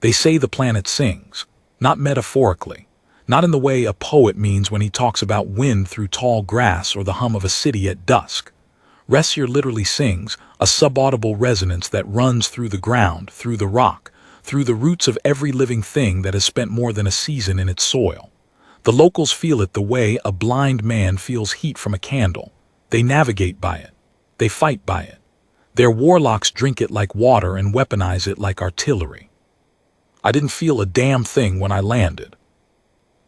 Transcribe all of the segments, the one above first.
They say the planet sings, not metaphorically, not in the way a poet means when he talks about wind through tall grass or the hum of a city at dusk. Ressear literally sings, a subaudible resonance that runs through the ground, through the rock, through the roots of every living thing that has spent more than a season in its soil. The locals feel it the way a blind man feels heat from a candle. They navigate by it. They fight by it. Their warlocks drink it like water and weaponize it like artillery. I didn't feel a damn thing when I landed.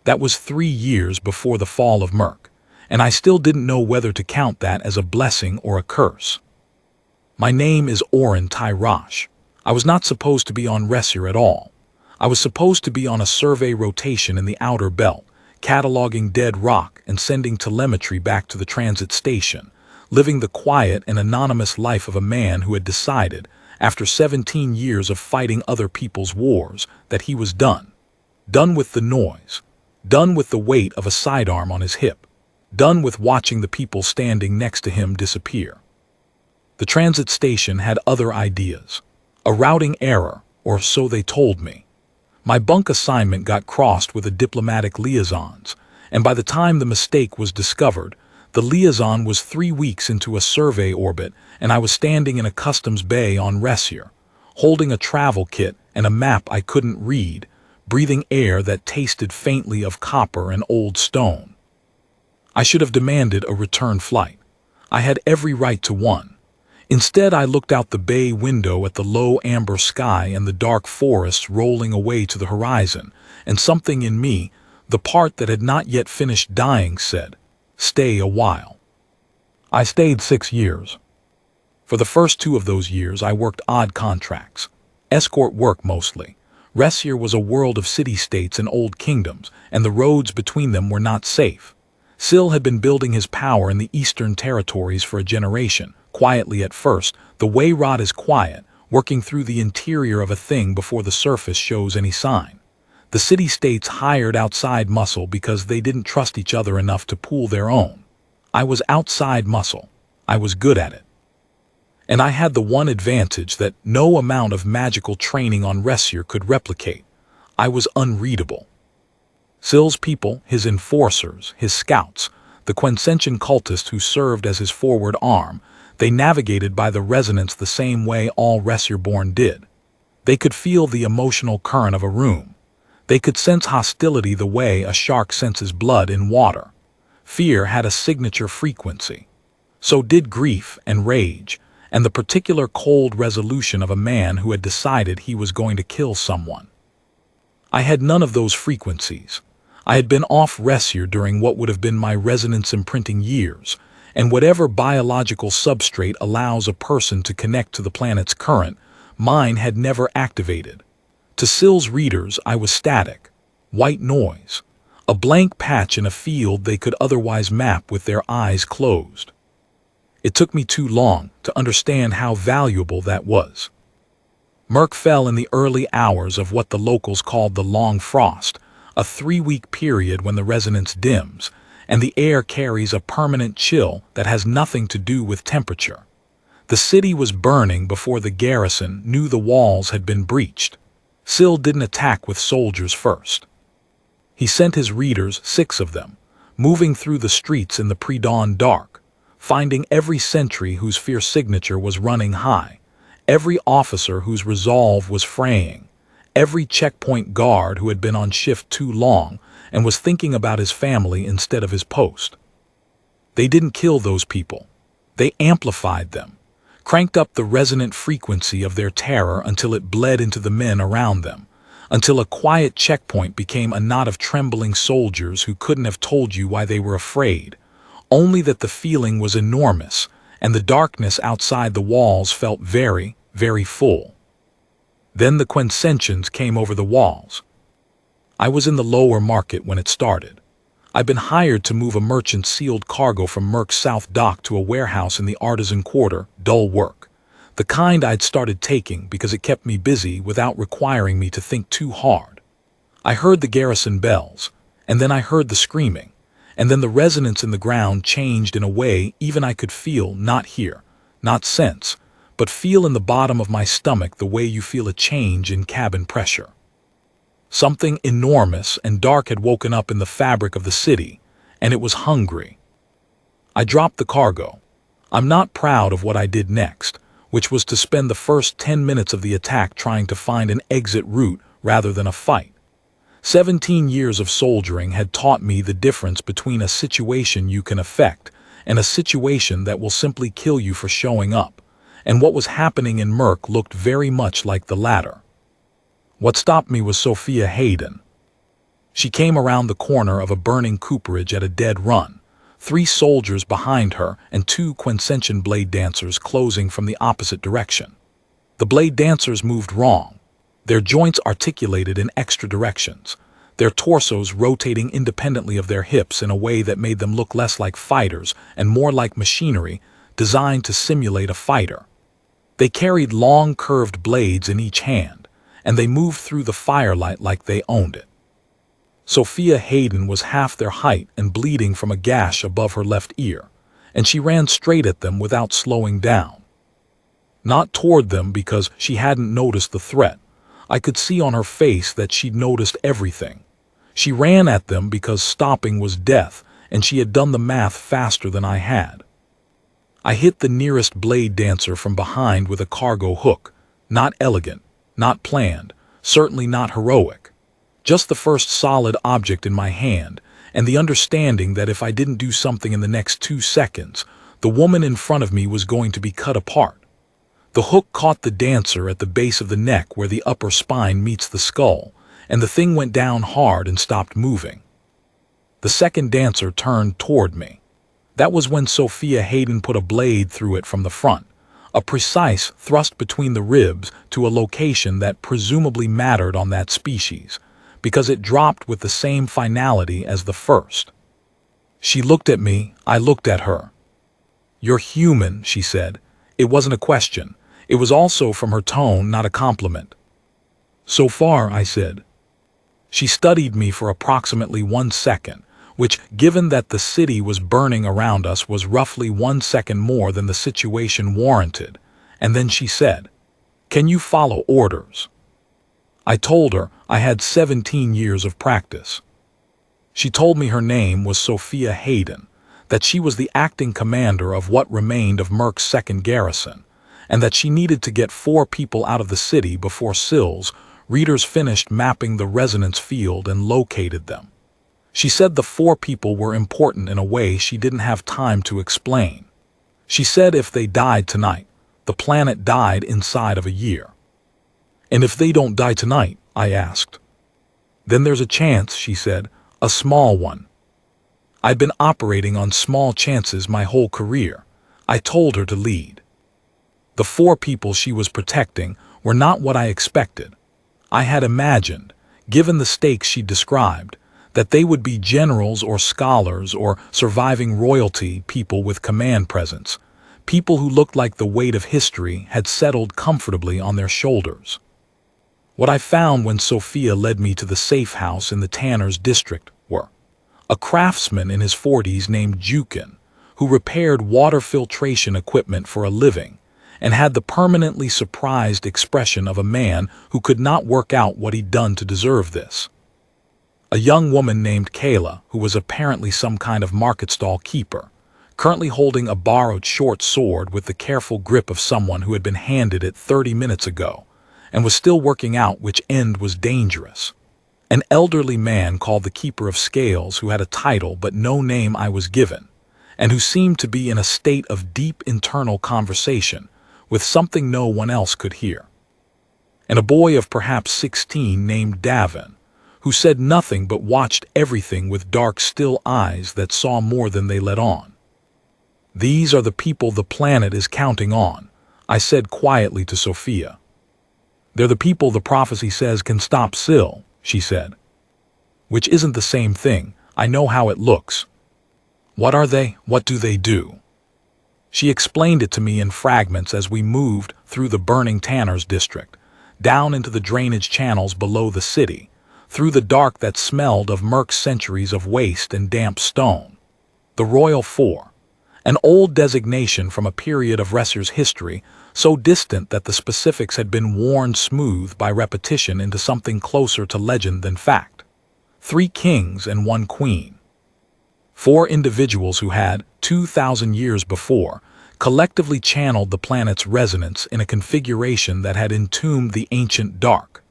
That was 3 years before the fall of Merc, and I still didn't know whether to count that as a blessing or a curse. My name is Oren Tyrosh. I was not supposed to be on Ressear at all. I was supposed to be on a survey rotation in the outer belt, cataloging dead rock and sending telemetry back to the transit station, living the quiet and anonymous life of a man who had decided, after 17 years of fighting other people's wars, that he was done. Done with the noise. Done with the weight of a sidearm on his hip. Done with watching the people standing next to him disappear. The transit station had other ideas. A routing error, or so they told me. My bunk assignment got crossed with a diplomatic liaisons, and by the time the mistake was discovered, the liaison was 3 weeks into a survey orbit, and I was standing in a customs bay on Ressear, holding a travel kit and a map I couldn't read, breathing air that tasted faintly of copper and old stone. I should have demanded a return flight. I had every right to one. Instead, I looked out the bay window at the low amber sky and the dark forests rolling away to the horizon, and something in me, the part that had not yet finished dying, said, "Stay a while." I stayed 6 years. For the first 2 of those years, I worked odd contracts. Escort work mostly. Ressear was a world of city-states and old kingdoms, and the roads between them were not safe. Syl had been building his power in the eastern territories for a generation, quietly at first, the way rot is quiet, working through the interior of a thing before the surface shows any sign. The city-states hired outside muscle because they didn't trust each other enough to pool their own. I was outside muscle. I was good at it. And I had the one advantage that no amount of magical training on Ressear could replicate. I was unreadable. Syl's people, his enforcers, his scouts, the Quensentian cultist who served as his forward arm, they navigated by the resonance the same way all Ressear-born did. They could feel the emotional current of a room. They could sense hostility the way a shark senses blood in water. Fear had a signature frequency. So did grief and rage, and the particular cold resolution of a man who had decided he was going to kill someone. I had none of those frequencies. I had been off Ressear during what would have been my resonance imprinting years, and whatever biological substrate allows a person to connect to the planet's current, mine had never activated. To Syl's readers, I was static, white noise, a blank patch in a field they could otherwise map with their eyes closed. It took me too long to understand how valuable that was. Merc fell in the early hours of what the locals called the long frost, a 3-week period when the resonance dims, and the air carries a permanent chill that has nothing to do with temperature. The city was burning before the garrison knew the walls had been breached. Syl didn't attack with soldiers first. He sent his readers, 6 of them, moving through the streets in the pre-dawn dark, finding every sentry whose fierce signature was running high, every officer whose resolve was fraying, every checkpoint guard who had been on shift too long and was thinking about his family instead of his post. They didn't kill those people. They amplified them, cranked up the resonant frequency of their terror until it bled into the men around them, until a quiet checkpoint became a knot of trembling soldiers who couldn't have told you why they were afraid, only that the feeling was enormous, and the darkness outside the walls felt very, very full. Then the Quensentians came over the walls. I was in the lower market when it started. I'd been hired to move a merchant's sealed cargo from Merc's South Dock to a warehouse in the Artisan Quarter, dull work. The kind I'd started taking because it kept me busy without requiring me to think too hard. I heard the garrison bells, and then I heard the screaming, and then the resonance in the ground changed in a way even I could feel, not hear, not sense, but feel in the bottom of my stomach the way you feel a change in cabin pressure. Something enormous and dark had woken up in the fabric of the city, and it was hungry. I dropped the cargo. I'm not proud of what I did next, which was to spend the first 10 minutes of the attack trying to find an exit route rather than a fight. 17 years of soldiering had taught me the difference between a situation you can affect and a situation that will simply kill you for showing up, and what was happening in Merc looked very much like the latter. What stopped me was Sophia Hayden. She came around the corner of a burning cooperage at a dead run, 3 soldiers behind her and 2 Quensentian blade dancers closing from the opposite direction. The blade dancers moved wrong, their joints articulated in extra directions, their torsos rotating independently of their hips in a way that made them look less like fighters and more like machinery designed to simulate a fighter. They carried long curved blades in each hand, and they moved through the firelight like they owned it. Sophia Hayden was half their height and bleeding from a gash above her left ear, and she ran straight at them without slowing down. Not toward them because she hadn't noticed the threat. I could see on her face that she'd noticed everything. She ran at them because stopping was death, and she had done the math faster than I had. I hit the nearest blade dancer from behind with a cargo hook, not elegant, not planned, certainly not heroic. Just the first solid object in my hand, and the understanding that if I didn't do something in the next 2 seconds, the woman in front of me was going to be cut apart. The hook caught the dancer at the base of the neck where the upper spine meets the skull, and the thing went down hard and stopped moving. The second dancer turned toward me. That was when Sophia Hayden put a blade through it from the front, a precise thrust between the ribs to a location that presumably mattered on that species, because it dropped with the same finality as the first. She looked at me, I looked at her. "You're human," she said. It wasn't a question. It was also from her tone, not a compliment. "So far," I said. She studied me for approximately 1 second, which, given that the city was burning around us, was roughly 1 second more than the situation warranted, and then she said, "Can you follow orders?" I told her I had 17 years of practice. She told me her name was Sophia Hayden, that she was the acting commander of what remained of Merc's second garrison, and that she needed to get 4 people out of the city before Sills readers finished mapping the resonance field and located them. She said the 4 people were important in a way she didn't have time to explain. She said if they died tonight, the planet died inside of a year. "And if they don't die tonight?" I asked. "Then there's a chance," she said, "a small one." I'd been operating on small chances my whole career. I told her to lead. The 4 people she was protecting were not what I expected. I had imagined, given the stakes she described, that they would be generals or scholars or surviving royalty people with command presence, people who looked like the weight of history had settled comfortably on their shoulders. What I found when Sophia led me to the safe house in the Tanner's district were a craftsman in his 40s named Jukin, who repaired water filtration equipment for a living, and had the permanently surprised expression of a man who could not work out what he'd done to deserve this. A young woman named Kayla, who was apparently some kind of market stall keeper, currently holding a borrowed short sword with the careful grip of someone who had been handed it 30 minutes ago, and was still working out which end was dangerous. An elderly man called the Keeper of Scales who had a title but no name I was given, and who seemed to be in a state of deep internal conversation with something no one else could hear. And a boy of perhaps 16 named Davin, who said nothing but watched everything with dark, still eyes that saw more than they let on. "These are the people the planet is counting on," I said quietly to Sophia. "They're the people the prophecy says can stop Syl," she said. "Which isn't the same thing. I know how it looks." "What are they? What do they do?" She explained it to me in fragments as we moved through the burning Tanner's district, down into the drainage channels below the city, through the dark that smelled of Merc's centuries of waste and damp stone. The Royal Four, an old designation from a period of Ressear's history, so distant that the specifics had been worn smooth by repetition into something closer to legend than fact. 3 kings and 1 queen. 4 individuals who had, 2,000 years before, collectively channeled the planet's resonance in a configuration that had entombed the ancient dark.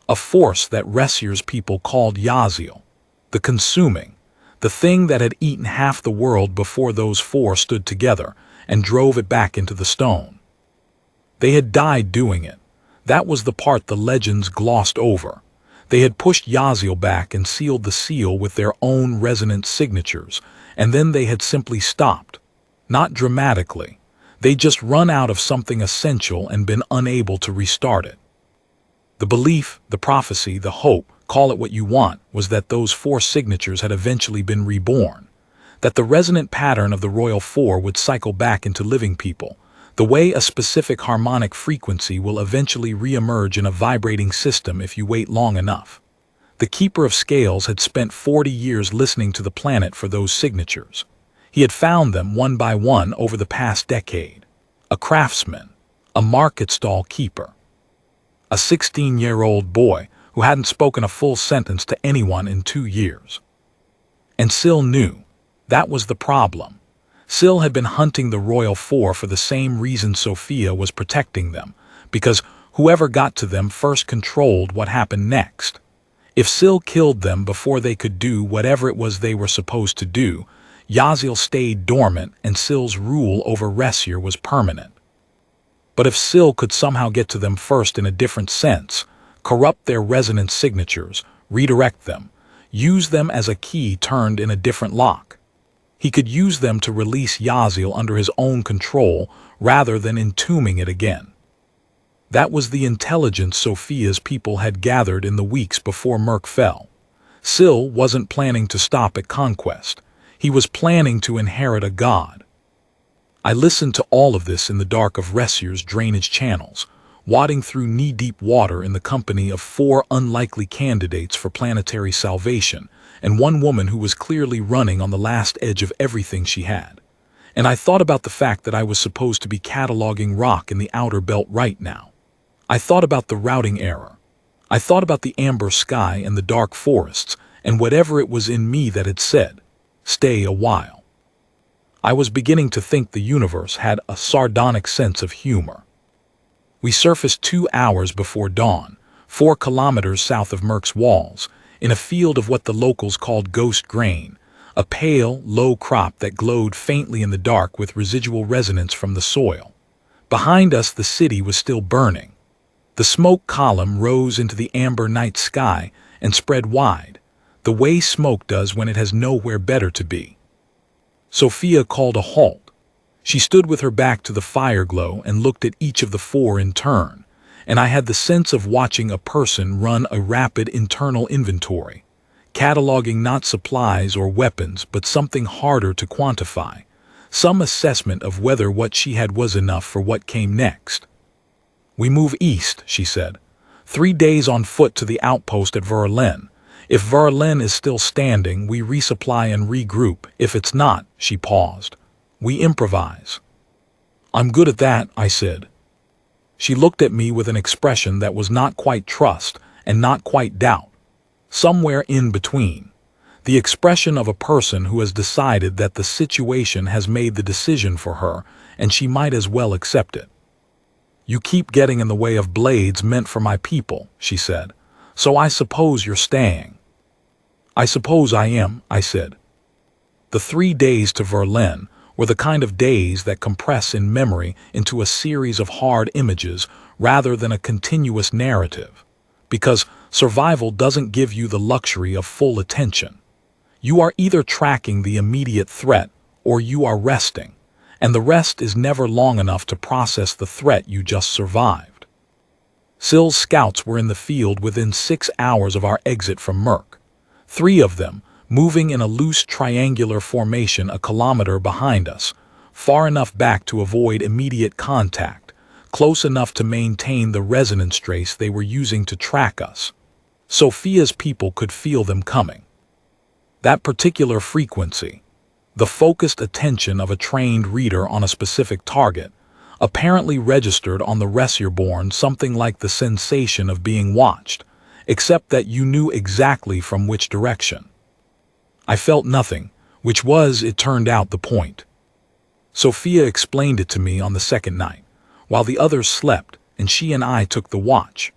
A force that Ressear's people called Yaziel, the consuming, the thing that had eaten half the world before those 4 stood together and drove it back into the stone. They had died doing it. That was the part the legends glossed over. They had pushed Yaziel back and sealed the seal with their own resonant signatures, and then they had simply stopped. Not dramatically. They'd just run out of something essential and been unable to restart it. The belief, the prophecy, the hope, call it what you want, was that those 4 signatures had eventually been reborn. That the resonant pattern of the Royal 4 would cycle back into living people, the way a specific harmonic frequency will eventually re-emerge in a vibrating system if you wait long enough. The Keeper of Scales had spent 40 years listening to the planet for those signatures. He had found them one by one over the past decade. A craftsman, a market stall keeper, a 16-year-old boy who hadn't spoken a full sentence to anyone in 2 years. And Syl knew. That was the problem. Syl had been hunting the Royal 4 for the same reason Sophia was protecting them, because whoever got to them first controlled what happened next. If Syl killed them before they could do whatever it was they were supposed to do, Yaziel stayed dormant and Syl's rule over Ressear was permanent. But if Syl could somehow get to them first in a different sense, corrupt their resonance signatures, redirect them, use them as a key turned in a different lock, he could use them to release Yaziel under his own control rather than entombing it again. That was the intelligence Sophia's people had gathered in the weeks before Merc fell. Syl wasn't planning to stop at conquest. He was planning to inherit a god. I listened to all of this in the dark of Ressear's drainage channels, wading through knee-deep water in the company of 4 unlikely candidates for planetary salvation, and 1 woman who was clearly running on the last edge of everything she had. And I thought about the fact that I was supposed to be cataloging rock in the outer belt right now. I thought about the routing error. I thought about the amber sky and the dark forests, and whatever it was in me that had said, "Stay a while." I was beginning to think the universe had a sardonic sense of humor. We surfaced 2 hours before dawn, 4 kilometers south of Merc's walls, in a field of what the locals called ghost grain, a pale, low crop that glowed faintly in the dark with residual resonance from the soil. Behind us, the city was still burning. The smoke column rose into the amber night sky and spread wide, the way smoke does when it has nowhere better to be. Sophia called a halt. She stood with her back to the fire glow and looked at each of the 4 in turn, and I had the sense of watching a person run a rapid internal inventory, cataloging not supplies or weapons but something harder to quantify, some assessment of whether what she had was enough for what came next. "We move east," she said. 3 days on foot to the outpost at Verlaine. If Verlaine is still standing, we resupply and regroup. If it's not, she paused, we improvise. "I'm good at that," I said. She looked at me with an expression that was not quite trust and not quite doubt. Somewhere in between. The expression of a person who has decided that the situation has made the decision for her and she might as well accept it. "You keep getting in the way of blades meant for my people," she said. "So I suppose you're staying." "I suppose I am," I said. The 3 days to Verlaine were the kind of days that compress in memory into a series of hard images rather than a continuous narrative, because survival doesn't give you the luxury of full attention. You are either tracking the immediate threat or you are resting, and the rest is never long enough to process the threat you just survived. Syl's scouts were in the field within 6 hours of our exit from Merc. 3 of them, moving in a loose triangular formation a kilometer behind us, far enough back to avoid immediate contact, close enough to maintain the resonance trace they were using to track us. Sophia's people could feel them coming. That particular frequency, the focused attention of a trained reader on a specific target, apparently registered on the Ressear born something like the sensation of being watched, except that you knew exactly from which direction. I felt nothing, which was, it turned out, the point. Sophia explained it to me on the second night, while the others slept, and she and I took the watch.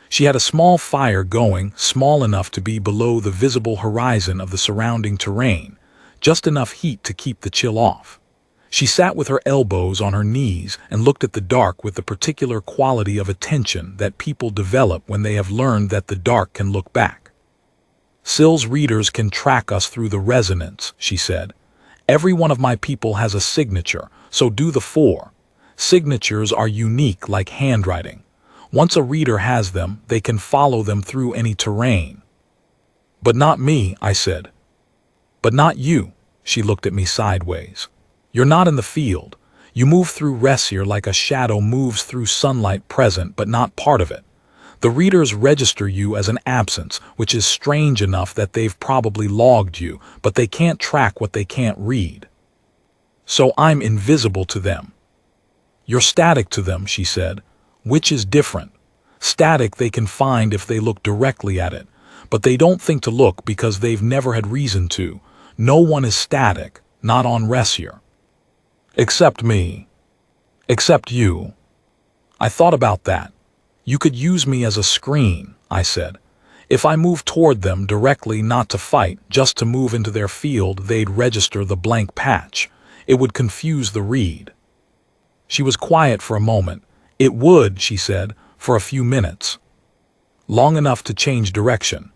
She had a small fire going, small enough to be below the visible horizon of the surrounding terrain, just enough heat to keep the chill off. She sat with her elbows on her knees and looked at the dark with the particular quality of attention that people develop when they have learned that the dark can look back. Sill's readers can track us through the resonance, she said. Every one of my people has a signature, so do the 4. Signatures are unique like handwriting. Once a reader has them, they can follow them through any terrain. But not me, I said. But not you, she looked at me sideways. You're not in the field. You move through Ressear like a shadow moves through sunlight present but not part of it. The readers register you as an absence, which is strange enough that they've probably logged you, but they can't track what they can't read. So I'm invisible to them. You're static to them, she said, which is different. Static they can find if they look directly at it, but they don't think to look because they've never had reason to. No one is static, not on Ressear. Except me. Except you. I thought about that. You could use me as a screen, I said. If I move toward them directly, not to fight, just to move into their field, they'd register the blank patch. It would confuse the read. She was quiet for a moment. It would, she said, for a few minutes. Long enough to change direction.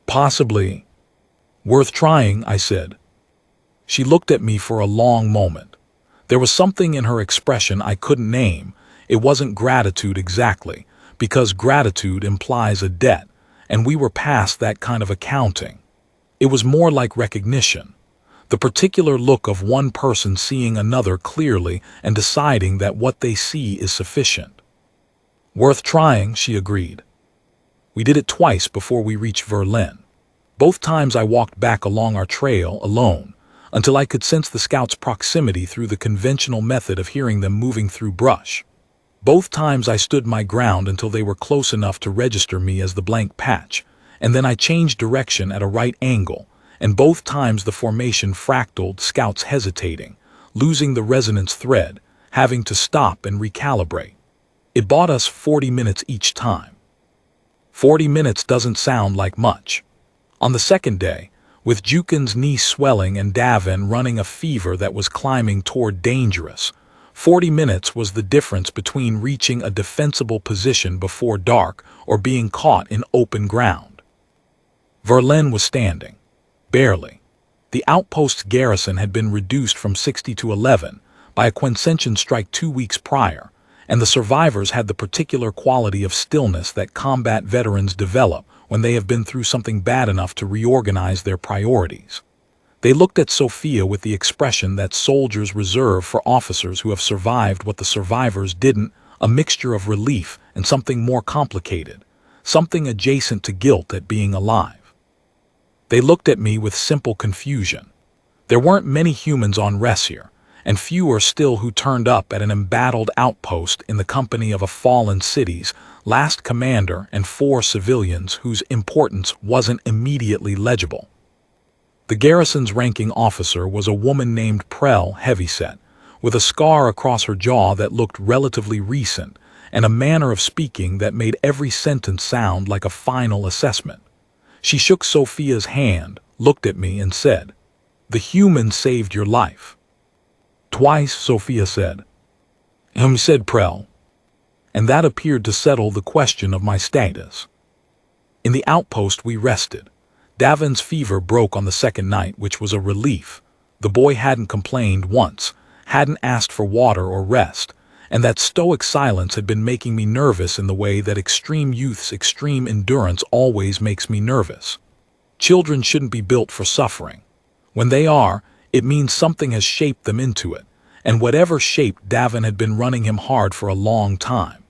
Possibly. Worth trying, I said. She looked at me for a long moment. There was something in her expression I couldn't name. It wasn't gratitude exactly, because gratitude implies a debt, and we were past that kind of accounting. It was more like recognition. The particular look of one person seeing another clearly and deciding that what they see is sufficient. Worth trying, she agreed. We did it twice before we reached Verlaine. Both times I walked back along our trail alone, until I could sense the scouts' proximity through the conventional method of hearing them moving through brush. Both times I stood my ground until they were close enough to register me as the blank patch, and then I changed direction at a right angle, and both times the formation fractaled, scouts hesitating, losing the resonance thread, having to stop and recalibrate. It bought us 40 minutes each time. 40 minutes doesn't sound like much. On the second day, with Jukin's knee swelling and Davin running a fever that was climbing toward dangerous, 40 minutes was the difference between reaching a defensible position before dark or being caught in open ground. Verlaine was standing. Barely. The outpost's garrison had been reduced from 60 to 11 by a Quincention strike 2 weeks prior, and the survivors had the particular quality of stillness that combat veterans develop when they have been through something bad enough to reorganize their priorities. They looked at Sophia with the expression that soldiers reserve for officers who have survived what the survivors didn't, a mixture of relief and something more complicated, something adjacent to guilt at being alive. They looked at me with simple confusion. There weren't many humans on Ressear, and fewer still who turned up at an embattled outpost in the company of a fallen city's last commander and 4 civilians whose importance wasn't immediately legible. The garrison's ranking officer was a woman named Prell Heavyset, with a scar across her jaw that looked relatively recent, and a manner of speaking that made every sentence sound like a final assessment. She shook Sophia's hand, looked at me, and said, "The human saved your life." "Twice," Sophia said. Said Prell. And that appeared to settle the question of my status. In the outpost we rested. Davin's fever broke on the second night, which was a relief. The boy hadn't complained once, hadn't asked for water or rest, and that stoic silence had been making me nervous in the way that extreme youth's extreme endurance always makes me nervous. Children shouldn't be built for suffering. When they are, it means something has shaped them into it, and whatever shaped Davin had been running him hard for a long time.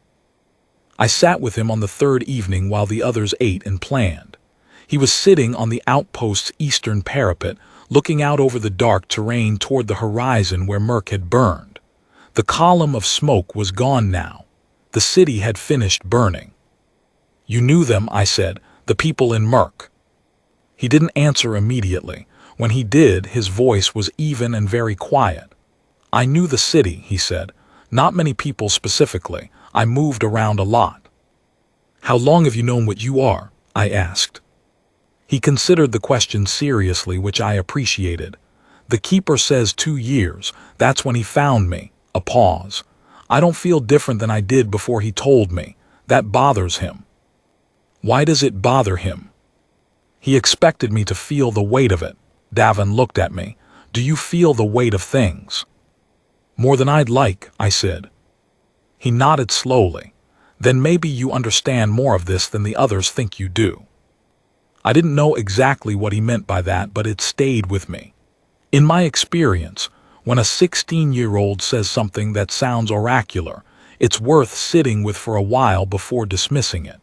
I sat with him on the third evening while the others ate and planned. He was sitting on the outpost's eastern parapet, looking out over the dark terrain toward the horizon where Merc had burned. The column of smoke was gone now. The city had finished burning. "You knew them," I said, "the people in Merc." He didn't answer immediately. When he did, his voice was even and very quiet. "I knew the city," he said. "Not many people specifically. I moved around a lot." "How long have you known what you are?" I asked. He considered the question seriously, which I appreciated. "The keeper says 2 years. That's when he found me." A pause. "I don't feel different than I did before he told me. That bothers him." "Why does it bother him?" He expected me to feel the weight of it. Davin looked at me. "Do you feel the weight of things?" "More than I'd like," I said. He nodded slowly. "Then maybe you understand more of this than the others think you do." I didn't know exactly what he meant by that, but it stayed with me. In my experience, when a 16-year-old says something that sounds oracular, it's worth sitting with for a while before dismissing it.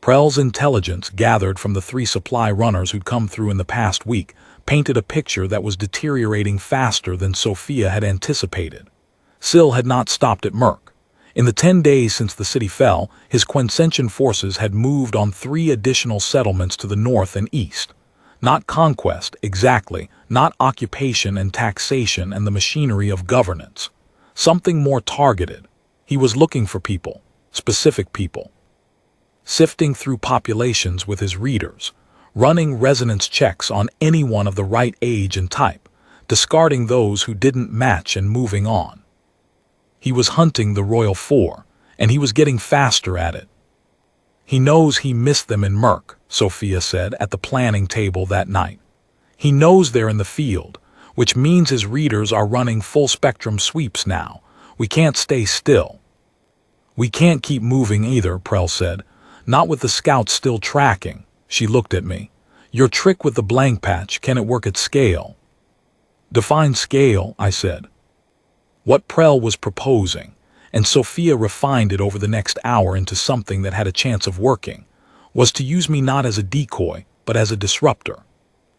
Prell's intelligence, gathered from the 3 supply runners who'd come through in the past week, painted a picture that was deteriorating faster than Sophia had anticipated. Syl had not stopped at Merc. In the 10 days since the city fell, his Quensentian forces had moved on 3 additional settlements to the north and east. Not conquest, exactly, not occupation and taxation and the machinery of governance. Something more targeted. He was looking for people, specific people. Sifting through populations with his readers, running resonance checks on anyone of the right age and type, discarding those who didn't match and moving on. He was hunting the Royal Four, and he was getting faster at it. "He knows he missed them in Merc," Sophia said at the planning table that night. "He knows they're in the field, which means his readers are running full-spectrum sweeps now. We can't stay still." "We can't keep moving either," Prell said. "Not with the scouts still tracking." She looked at me. "Your trick with the blank patch, can it work at scale?" "Define scale," I said. What Prell was proposing, and Sophia refined it over the next hour into something that had a chance of working, was to use me not as a decoy, but as a disruptor.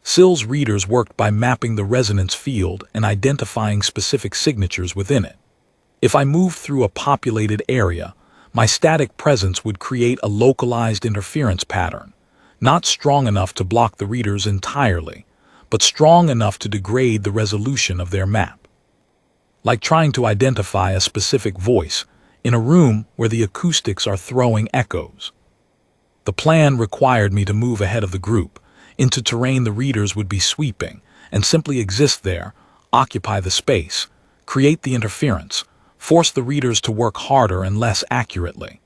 Syl's readers worked by mapping the resonance field and identifying specific signatures within it. If I moved through a populated area, my static presence would create a localized interference pattern, not strong enough to block the readers entirely, but strong enough to degrade the resolution of their map. Like trying to identify a specific voice in a room where the acoustics are throwing echoes. The plan required me to move ahead of the group, into terrain the readers would be sweeping, and simply exist there, occupy the space, create the interference, force the readers to work harder and less accurately.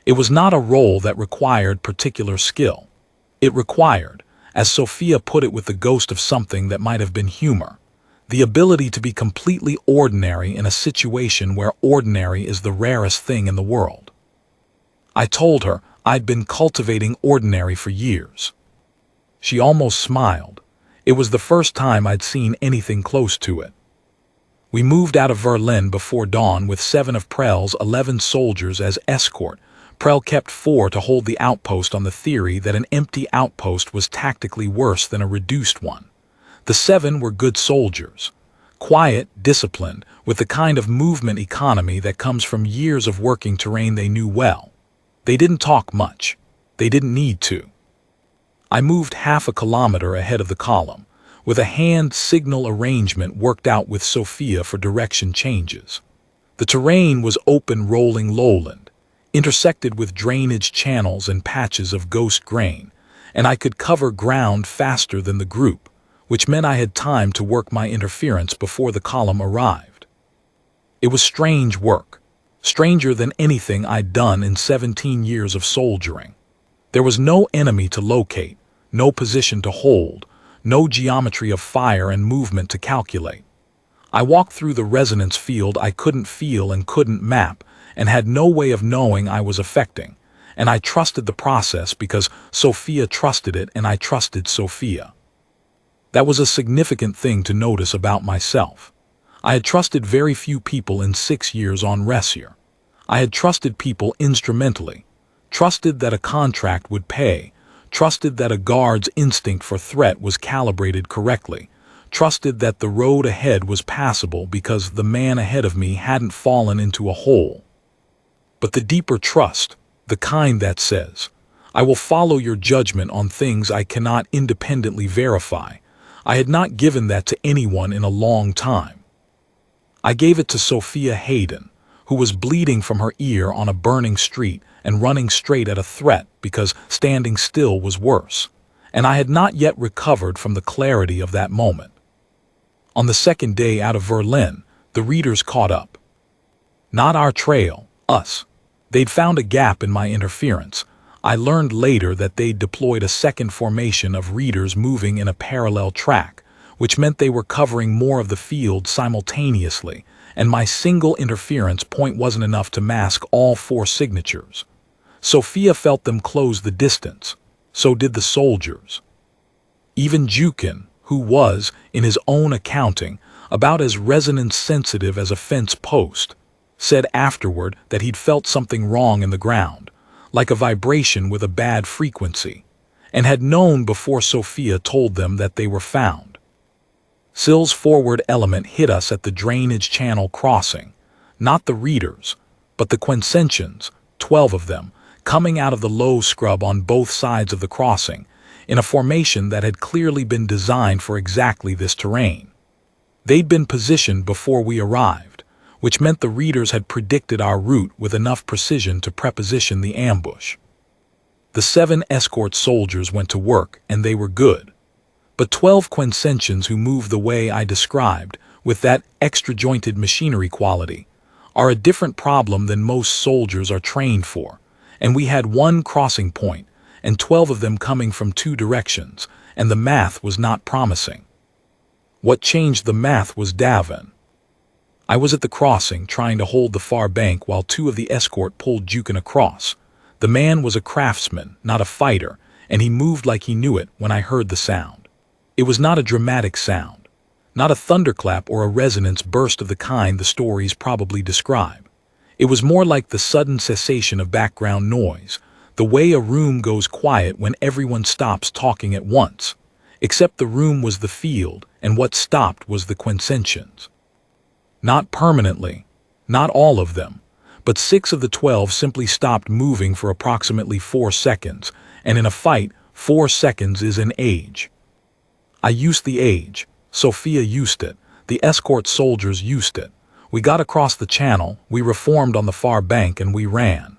It was not a role that required particular skill. It required, as Sophia put it with the ghost of something that might have been humor, the ability to be completely ordinary in a situation where ordinary is the rarest thing in the world. I told her I'd been cultivating ordinary for years. She almost smiled. It was the first time I'd seen anything close to it. We moved out of Verlin before dawn with 7 of Prell's 11 soldiers as escort. Prell kept 4 to hold the outpost on the theory that an empty outpost was tactically worse than a reduced one. The 7 were good soldiers, quiet, disciplined, with the kind of movement economy that comes from years of working terrain they knew well. They didn't talk much. They didn't need to. I moved half a kilometer ahead of the column, with a hand signal arrangement worked out with Sophia for direction changes. The terrain was open rolling lowland, intersected with drainage channels and patches of ghost grain, and I could cover ground faster than the group, which meant I had time to work my interference before the column arrived. It was strange work, stranger than anything I'd done in 17 years of soldiering. There was no enemy to locate, no position to hold, no geometry of fire and movement to calculate. I walked through the resonance field I couldn't feel and couldn't map, and had no way of knowing I was affecting, and I trusted the process because Sophia trusted it and I trusted Sophia. That was a significant thing to notice about myself. I had trusted very few people in 6 years on Ressear. I had trusted people instrumentally, trusted that a contract would pay, trusted that a guard's instinct for threat was calibrated correctly, trusted that the road ahead was passable because the man ahead of me hadn't fallen into a hole. But the deeper trust, the kind that says, I will follow your judgment on things I cannot independently verify, I had not given that to anyone in a long time. I gave it to Sophia Hayden, who was bleeding from her ear on a burning street and running straight at a threat because standing still was worse, and I had not yet recovered from the clarity of that moment. On the second day out of Berlin, the readers caught up. Not our trail, us. They'd found a gap in my interference. I learned later that they'd deployed a second formation of readers moving in a parallel track, which meant they were covering more of the field simultaneously, and my single interference point wasn't enough to mask all 4 signatures. Sophia felt them close the distance. So did the soldiers. Even Jukin, who was, in his own accounting, about as resonance-sensitive as a fence post, said afterward that he'd felt something wrong in the ground, like a vibration with a bad frequency, and had known before Sophia told them that they were found. Sill's forward element hit us at the drainage channel crossing, not the readers, but the Quensentians, 12 of them, coming out of the low scrub on both sides of the crossing, in a formation that had clearly been designed for exactly this terrain. They'd been positioned before we arrived, which meant the readers had predicted our route with enough precision to preposition the ambush. The 7 escort soldiers went to work, and they were good. But 12 Quensentians who moved the way I described, with that extra-jointed machinery quality, are a different problem than most soldiers are trained for, and we had 1 crossing point, and 12 of them coming from 2 directions, and the math was not promising. What changed the math was Davin. I was at the crossing trying to hold the far bank while 2 of the escort pulled Jukin across. The man was a craftsman, not a fighter, and he moved like he knew it when I heard the sound. It was not a dramatic sound, not a thunderclap or a resonance burst of the kind the stories probably describe. It was more like the sudden cessation of background noise, the way a room goes quiet when everyone stops talking at once, except the room was the field, and what stopped was the Quensentians. Not permanently, not all of them, but 6 of the 12 simply stopped moving for approximately 4 seconds, and in a fight, 4 seconds is an age. I used the age, Sophia used it, the escort soldiers used it. We got across the channel, we reformed on the far bank, and we ran.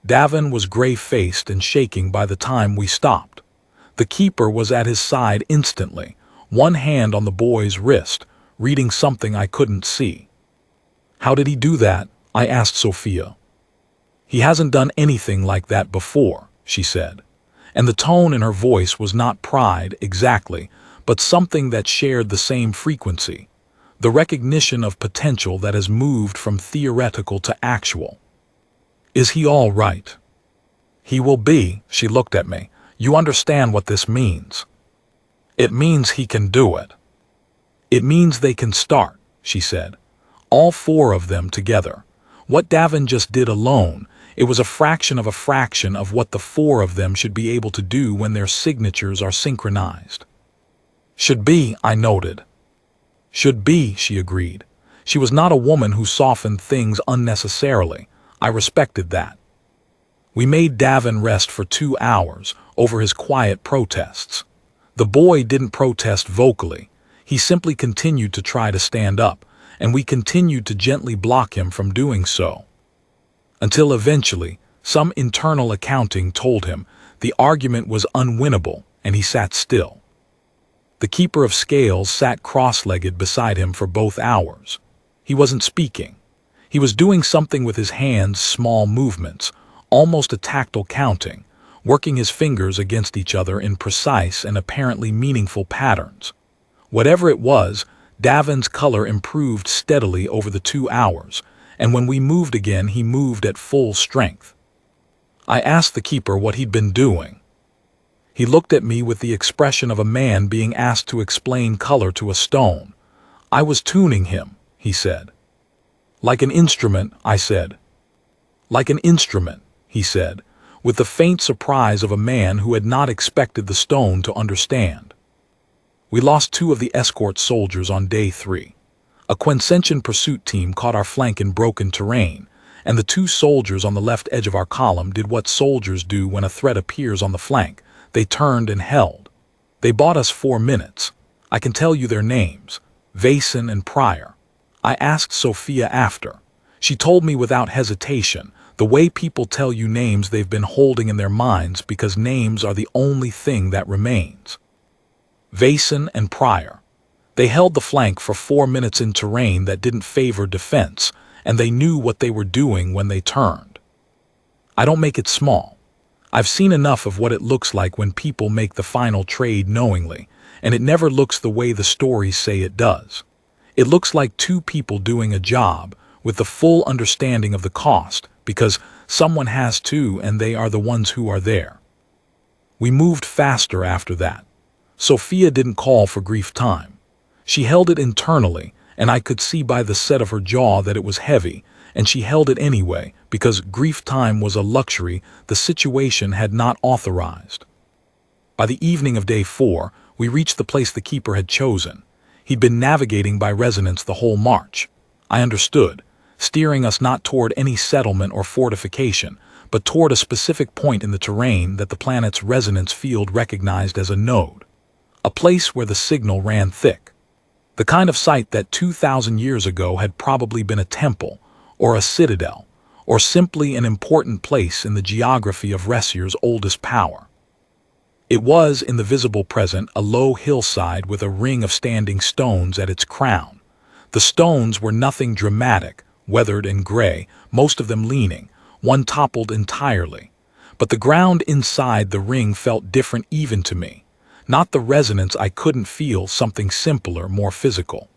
Davin was gray-faced and shaking by the time we stopped. The keeper was at his side instantly, one hand on the boy's wrist, reading something I couldn't see. How did he do that? I asked Sophia. He hasn't done anything like that before, she said, and the tone in her voice was not pride exactly, but something that shared the same frequency, the recognition of potential that has moved from theoretical to actual. Is he all right? He will be, she looked at me. You understand what this means? It means he can do it. It means they can start, she said. All 4 of them together. What Davin just did alone, it was a fraction of what the 4 of them should be able to do when their signatures are synchronized. Should be, I noted. Should be, she agreed. She was not a woman who softened things unnecessarily. I respected that. We made Davin rest for 2 hours over his quiet protests. The boy didn't protest vocally. He simply continued to try to stand up, and we continued to gently block him from doing so. Until eventually, some internal accounting told him the argument was unwinnable, and he sat still. The keeper of scales sat cross-legged beside him for both hours. He wasn't speaking. He was doing something with his hands, small movements, almost a tactile counting, working his fingers against each other in precise and apparently meaningful patterns. Whatever it was, Davin's color improved steadily over the 2 hours, and when we moved again, he moved at full strength. I asked the keeper what he'd been doing. He looked at me with the expression of a man being asked to explain color to a stone. I was tuning him, he said. Like an instrument, I said. Like an instrument, he said, with the faint surprise of a man who had not expected the stone to understand. We lost 2 of the escort soldiers on day 3. A Quensentian pursuit team caught our flank in broken terrain, and the 2 soldiers on the left edge of our column did what soldiers do when a threat appears on the flank. They turned and held. They bought us 4 minutes. I can tell you their names, Vason and Pryor. I asked Sophia after. She told me without hesitation, the way people tell you names they've been holding in their minds because names are the only thing that remains. Vason and Pryor. They held the flank for 4 minutes in terrain that didn't favor defense, and they knew what they were doing when they turned. I don't make it small. I've seen enough of what it looks like when people make the final trade knowingly, and it never looks the way the stories say it does. It looks like 2 people doing a job with the full understanding of the cost, because someone has to and they are the ones who are there. We moved faster after that. Sophia didn't call for grief time. She held it internally, and I could see by the set of her jaw that it was heavy, and she held it anyway because grief time was a luxury the situation had not authorized. By the evening of day 4, we reached the place the keeper had chosen. He'd been navigating by resonance the whole march. I understood, steering us not toward any settlement or fortification, but toward a specific point in the terrain that the planet's resonance field recognized as a node. A place where the signal ran thick. The kind of site that 2,000 years ago had probably been a temple, or a citadel, or simply an important place in the geography of Ressear's oldest power. It was, in the visible present, a low hillside with a ring of standing stones at its crown. The stones were nothing dramatic, weathered and gray, most of them leaning, one toppled entirely. But the ground inside the ring felt different even to me. Not the resonance I couldn't feel, something simpler, more physical.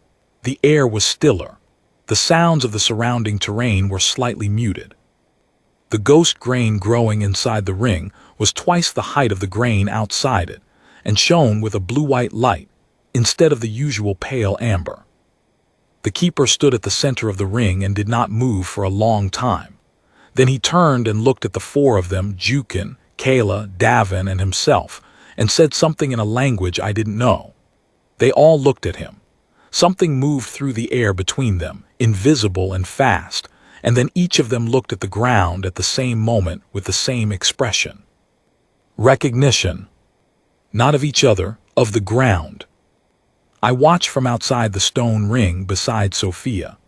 The air was stiller. The sounds of the surrounding terrain were slightly muted. The ghost grain growing inside the ring was twice the height of the grain outside it, and shone with a blue-white light, instead of the usual pale amber. The keeper stood at the center of the ring and did not move for a long time. Then he turned and looked at the 4 of them, Jukin, Kayla, Davin, and himself, and said something in a language I didn't know. They all looked at him. Something moved through the air between them, invisible and fast, and then each of them looked at the ground at the same moment with the same expression. Recognition. Not of each other, of the ground. I watched from outside the stone ring beside Sophia.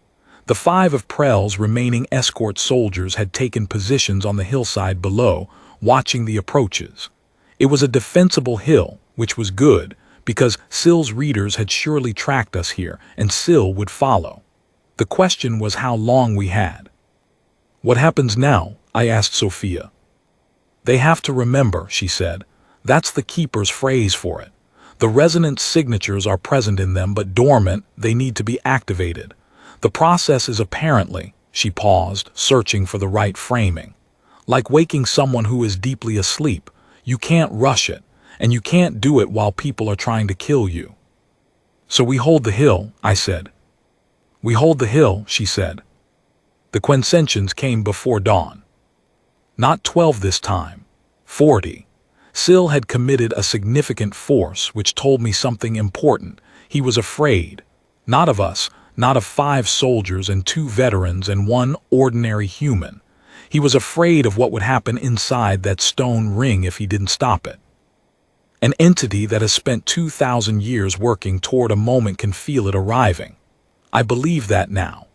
The 5 of Prell's remaining escort soldiers had taken positions on the hillside below, watching the approaches. It was a defensible hill, which was good, because Sill's readers had surely tracked us here, and Sill would follow. The question was how long we had. "What happens now?" I asked Sophia. "They have to remember," she said. "That's the keeper's phrase for it. The resonance signatures are present in them, but dormant, they need to be activated. The process is apparently," she paused, searching for the right framing, "like waking someone who is deeply asleep. You can't rush it, and you can't do it while people are trying to kill you." "So we hold the hill," I said. "We hold the hill," she said. The Quensentians came before dawn. Not 12 this time, 40. Sill had committed a significant force, which told me something important. He was afraid. Not of us, not of 5 soldiers and 2 veterans and 1 ordinary human. He was afraid of what would happen inside that stone ring if he didn't stop it. An entity that has spent 2,000 years working toward a moment can feel it arriving. I believe that now.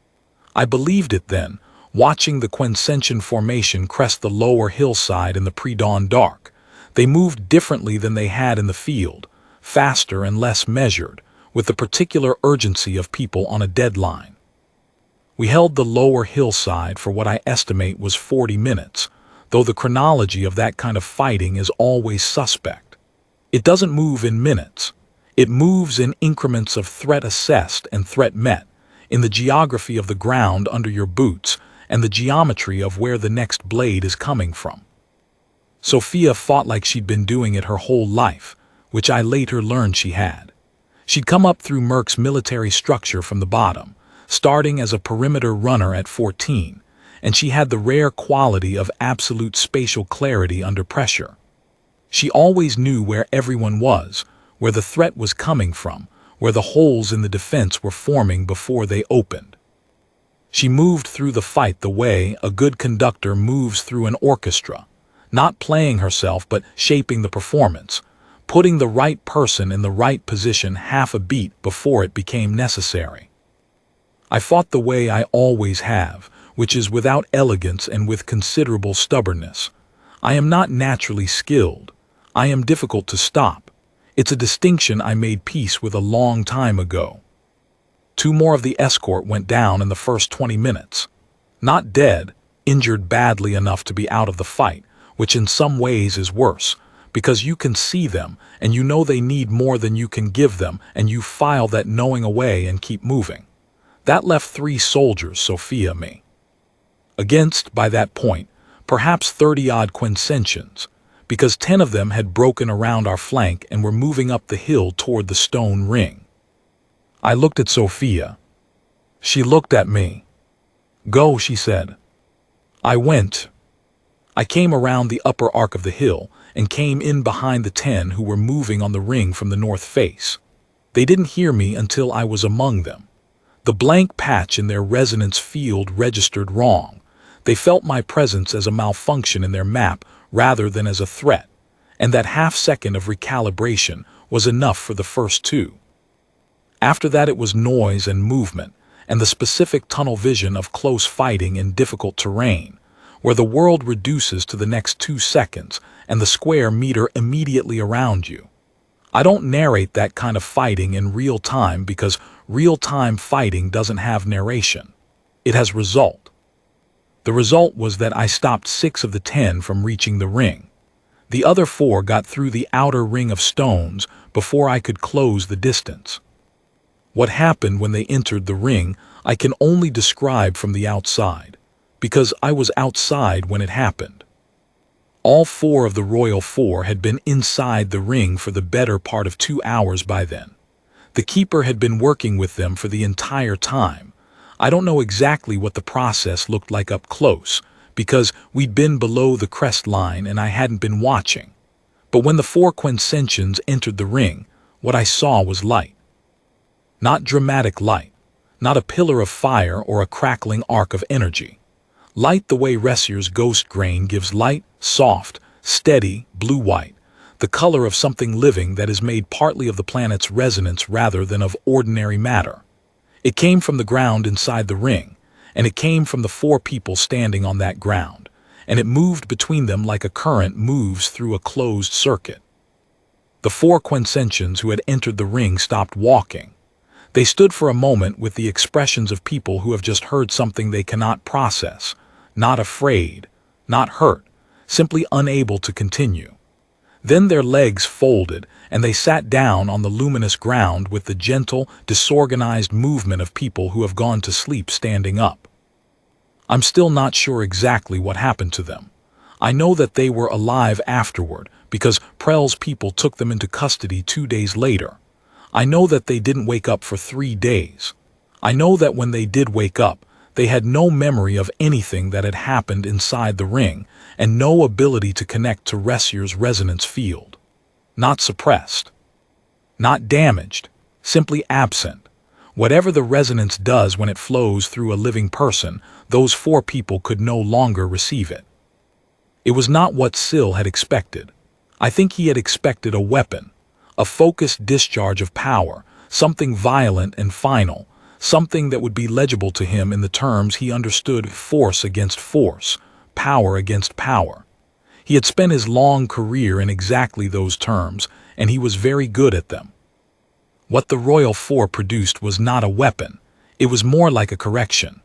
I believed it then, watching the Quensentian formation crest the lower hillside in the pre-dawn dark. They moved differently than they had in the field, faster and less measured, with the particular urgency of people on a deadline. We held the lower hillside for what I estimate was 40 minutes, though the chronology of that kind of fighting is always suspect. It doesn't move in minutes. It moves in increments of threat assessed and threat met, in the geography of the ground under your boots and the geometry of where the next blade is coming from. Sophia fought like she'd been doing it her whole life, which I later learned she had. She'd come up through Merc's military structure from the bottom, starting as a perimeter runner at 14, and she had the rare quality of absolute spatial clarity under pressure. She always knew where everyone was, where the threat was coming from, where the holes in the defense were forming before they opened. She moved through the fight the way a good conductor moves through an orchestra, not playing herself but shaping the performance, putting the right person in the right position half a beat before it became necessary. I fought the way I always have, which is without elegance and with considerable stubbornness. I am not naturally skilled. I am difficult to stop. It's a distinction I made peace with a long time ago. 2 more of the escort went down in the first 20 minutes. Not dead, injured badly enough to be out of the fight, which in some ways is worse, because you can see them and you know they need more than you can give them, and you file that knowing away and keep moving. That left 3 soldiers, Sophia, me. Against, by that point, perhaps 30-odd quincentions, because 10 of them had broken around our flank and were moving up the hill toward the stone ring. I looked at Sophia. She looked at me. "Go," she said. I went. I came around the upper arc of the hill and came in behind the 10 who were moving on the ring from the north face. They didn't hear me until I was among them. The blank patch in their resonance field registered wrong. They felt my presence as a malfunction in their map rather than as a threat, and that half-second of recalibration was enough for the first 2. After that it was noise and movement, and the specific tunnel vision of close fighting in difficult terrain, where the world reduces to the next 2 seconds and the square meter immediately around you. I don't narrate that kind of fighting in real time because real-time fighting doesn't have narration. It has result. The result was that I stopped 6 of the 10 from reaching the ring. The other 4 got through the outer ring of stones before I could close the distance. What happened when they entered the ring I can only describe from the outside, because I was outside when it happened. All 4 of the Royal 4 had been inside the ring for the better part of 2 hours by then. The keeper had been working with them for the entire time. I don't know exactly what the process looked like up close, because we'd been below the crest line and I hadn't been watching. But when the 4 quincentions entered the ring, what I saw was light. Not dramatic light, not a pillar of fire or a crackling arc of energy. Light the way Ressear's ghost grain gives light, soft, steady, blue-white, the color of something living that is made partly of the planet's resonance rather than of ordinary matter. It came from the ground inside the ring, and it came from the 4 people standing on that ground, and it moved between them like a current moves through a closed circuit. The 4 quincentions who had entered the ring stopped walking. They stood for a moment with the expressions of people who have just heard something they cannot process, not afraid, not hurt, simply unable to continue. Then their legs folded and they sat down on the luminous ground with the gentle, disorganized movement of people who have gone to sleep standing up. I'm still not sure exactly what happened to them. I know that they were alive afterward because Prell's people took them into custody 2 days later. I know that they didn't wake up for 3 days. I know that when they did wake up, they had no memory of anything that had happened inside the ring and no ability to connect to Ressear's resonance field. Not suppressed. Not damaged. Simply absent. Whatever the resonance does when it flows through a living person, those 4 people could no longer receive it. It was not what Syl had expected. I think he had expected a weapon. A focused discharge of power, something violent and final, something that would be legible to him in the terms he understood: force against force, power against power. He had spent his long career in exactly those terms, and he was very good at them. What the Royal 4 produced was not a weapon, it was more like a correction.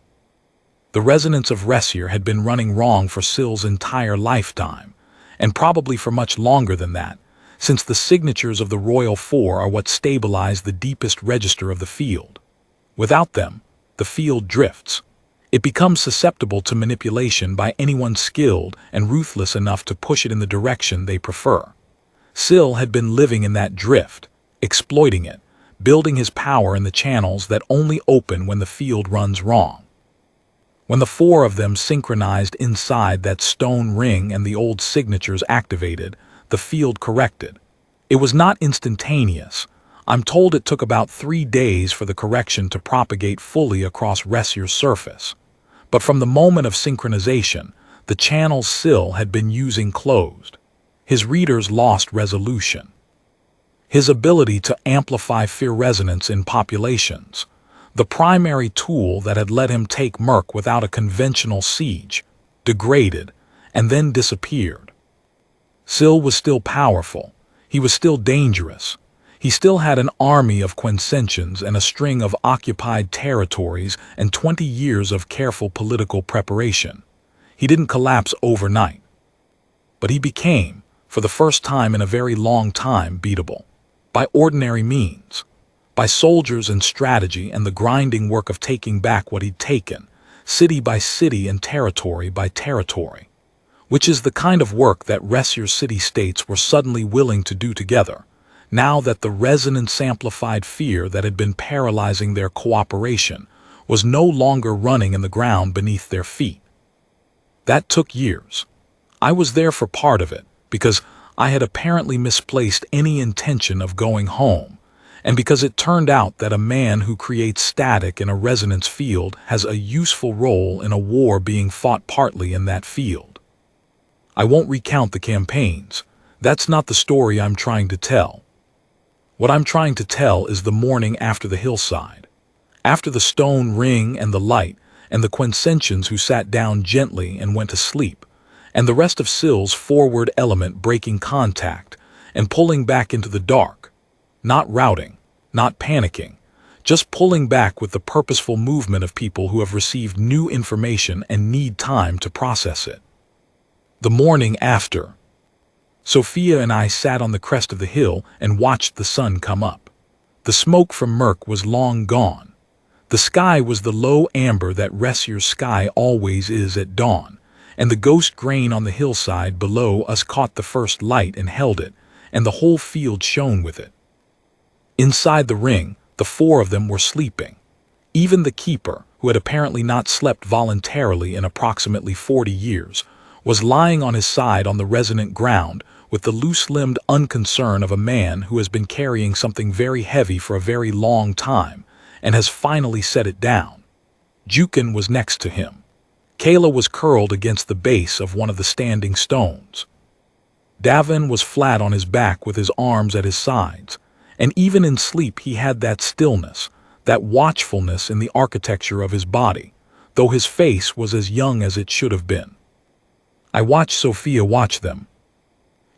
The resonance of Ressear had been running wrong for Syl's entire lifetime, and probably for much longer than that, since the signatures of the Royal 4 are what stabilize the deepest register of the field. Without them, the field drifts. It becomes susceptible to manipulation by anyone skilled and ruthless enough to push it in the direction they prefer. Syl had been living in that drift, exploiting it, building his power in the channels that only open when the field runs wrong. When the 4 of them synchronized inside that stone ring and the old signatures activated, the field corrected. It was not instantaneous. I'm told it took about 3 days for the correction to propagate fully across Ressear's surface. But from the moment of synchronization, the channels Syl had been using closed. His readers lost resolution. His ability to amplify fear resonance in populations, the primary tool that had let him take Merc without a conventional siege, degraded, and then disappeared. Syl was still powerful. He was still dangerous. He still had an army of quintessentians and a string of occupied territories and 20 years of careful political preparation. He didn't collapse overnight. But he became, for the first time in a very long time, beatable. By ordinary means. By soldiers and strategy and the grinding work of taking back what he'd taken, city by city and territory by territory. Which is the kind of work that Ressear city-states were suddenly willing to do together, now that the resonance-amplified fear that had been paralyzing their cooperation was no longer running in the ground beneath their feet. That took years. I was there for part of it, because I had apparently misplaced any intention of going home, and because it turned out that a man who creates static in a resonance field has a useful role in a war being fought partly in that field. I won't recount the campaigns. That's not the story I'm trying to tell. What I'm trying to tell is the morning after the hillside, after the stone ring and the light, and the quintessentians who sat down gently and went to sleep, and the rest of Syl's forward element breaking contact and pulling back into the dark, not routing, not panicking, just pulling back with the purposeful movement of people who have received new information and need time to process it. The morning after, Sophia and I sat on the crest of the hill and watched the sun come up. The smoke from Merc was long gone. The sky was the low amber that Ressear's sky always is at dawn, and the ghost grain on the hillside below us caught the first light and held it, and the whole field shone with it. Inside the ring, the 4 of them were sleeping. Even the keeper, who had apparently not slept voluntarily in approximately 40 years, was lying on his side on the resonant ground with the loose-limbed unconcern of a man who has been carrying something very heavy for a very long time and has finally set it down. Jukin was next to him. Kayla was curled against the base of one of the standing stones. Davin was flat on his back with his arms at his sides, and even in sleep he had that stillness, that watchfulness in the architecture of his body, though his face was as young as it should have been. I watched Sophia watch them.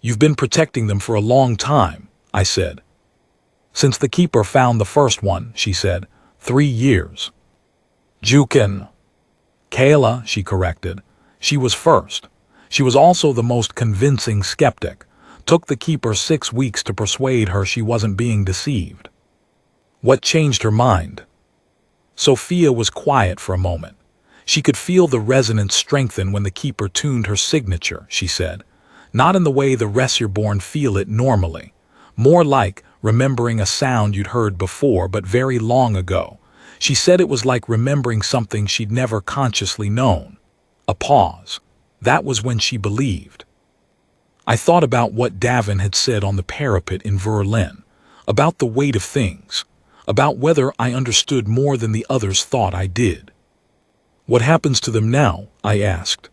"You've been protecting them for a long time," I said. "Since the keeper found the first one," she said. 3 years. "Jukin." "Kayla," she corrected. She was first. She was also the most convincing skeptic. Took the keeper 6 weeks to persuade her she wasn't being deceived. What changed her mind? Sophia was quiet for a moment. She could feel the resonance strengthen when the keeper tuned her signature, she said. Not in the way the Ressear-born feel it normally. More like remembering a sound you'd heard before but very long ago. She said it was like remembering something she'd never consciously known. A pause. That was when she believed. I thought about what Davin had said on the parapet in Verlaine, about the weight of things, about whether I understood more than the others thought I did. "What happens to them now?" I asked.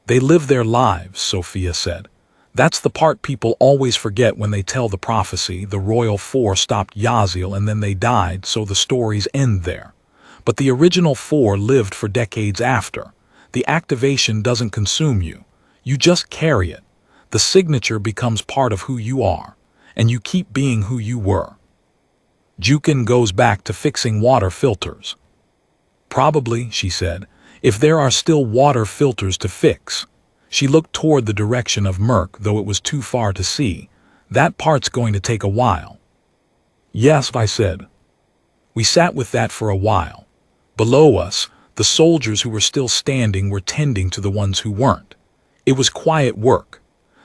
"They live their lives," Sophia said. "That's the part people always forget when they tell the prophecy. The Royal Four stopped Yaziel and then they died, so the stories end there. But the original 4 lived for decades after. The activation doesn't consume you. You just carry it. The signature becomes part of who you are, and you keep being who you were." Jukin goes back to fixing water filters. "Probably," she said, "if there are still water filters to fix." She looked toward the direction of Merc, though it was too far to see. "That part's going to take a while." "Yes," I said. We sat with that for a while. Below us, the soldiers who were still standing were tending to the ones who weren't. It was quiet work.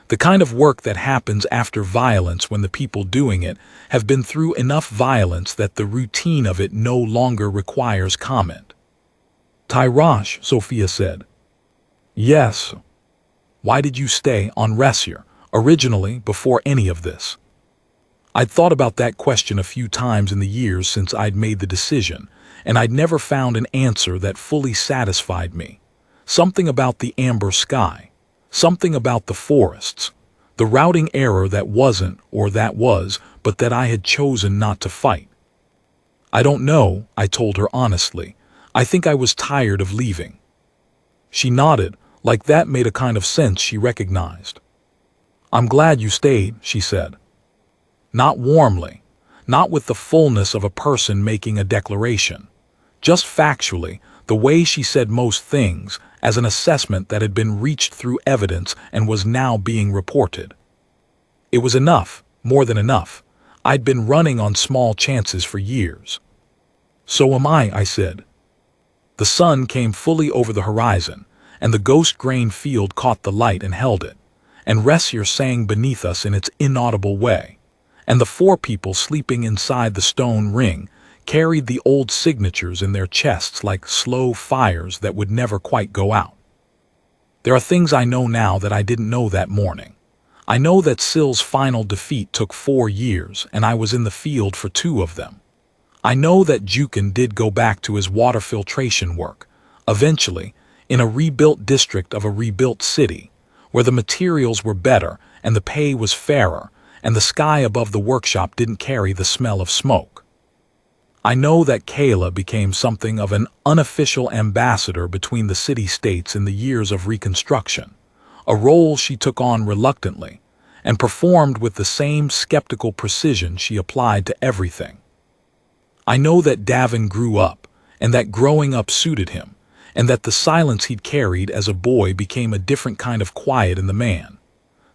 The kind of work that happens after violence when the people doing it have been through enough violence that the routine of it no longer requires comment. "Tyrosh," Sophia said. "Yes." "Why did you stay on Ressear, originally, before any of this?" I'd thought about that question a few times in the years since I'd made the decision, and I'd never found an answer that fully satisfied me. Something about the amber sky, something about the forests, the routing error that wasn't, or that was, but that I had chosen not to fight. I don't know, I told her honestly. I think I was tired of leaving. She nodded, like that made a kind of sense she recognized. I'm glad you stayed, she said. Not warmly, not with the fullness of a person making a declaration. Just factually, the way she said most things, as an assessment that had been reached through evidence and was now being reported. It was enough, more than enough. I'd been running on small chances for years. So am I said. The sun came fully over the horizon, and the ghost-grain field caught the light and held it, and Ressear sang beneath us in its inaudible way, and the four people sleeping inside the stone ring carried the old signatures in their chests like slow fires that would never quite go out. There are things I know now that I didn't know that morning. I know that Sill's final defeat took 4 years, and I was in the field for 2 of them. I know that Jukin did go back to his water filtration work, eventually, in a rebuilt district of a rebuilt city, where the materials were better and the pay was fairer, and the sky above the workshop didn't carry the smell of smoke. I know that Kayla became something of an unofficial ambassador between the city-states in the years of Reconstruction, a role she took on reluctantly, and performed with the same skeptical precision she applied to everything. I know that Davin grew up, and that growing up suited him, and that the silence he'd carried as a boy became a different kind of quiet in the man.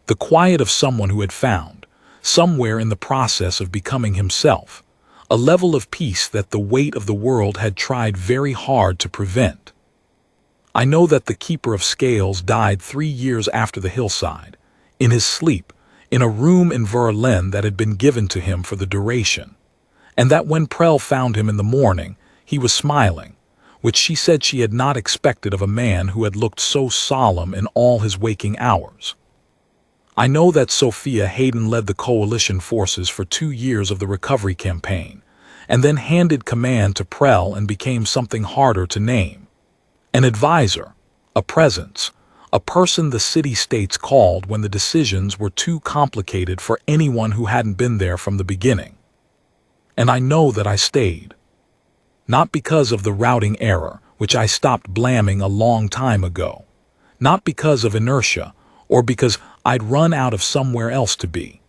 The quiet of someone who had found, somewhere in the process of becoming himself, a level of peace that the weight of the world had tried very hard to prevent. I know that the Keeper of Scales died 3 years after the hillside, in his sleep, in a room in Verlaine that had been given to him for the duration, and that when Prell found him in the morning, he was smiling, which she said she had not expected of a man who had looked so solemn in all his waking hours. I know that Sophia Hayden led the coalition forces for 2 years of the recovery campaign, and then handed command to Prell and became something harder to name. An advisor, a presence, a person the city-states called when the decisions were too complicated for anyone who hadn't been there from the beginning. And I know that I stayed. Not because of the routing error, which I stopped blaming a long time ago. Not because of inertia, or because I'd run out of somewhere else to be.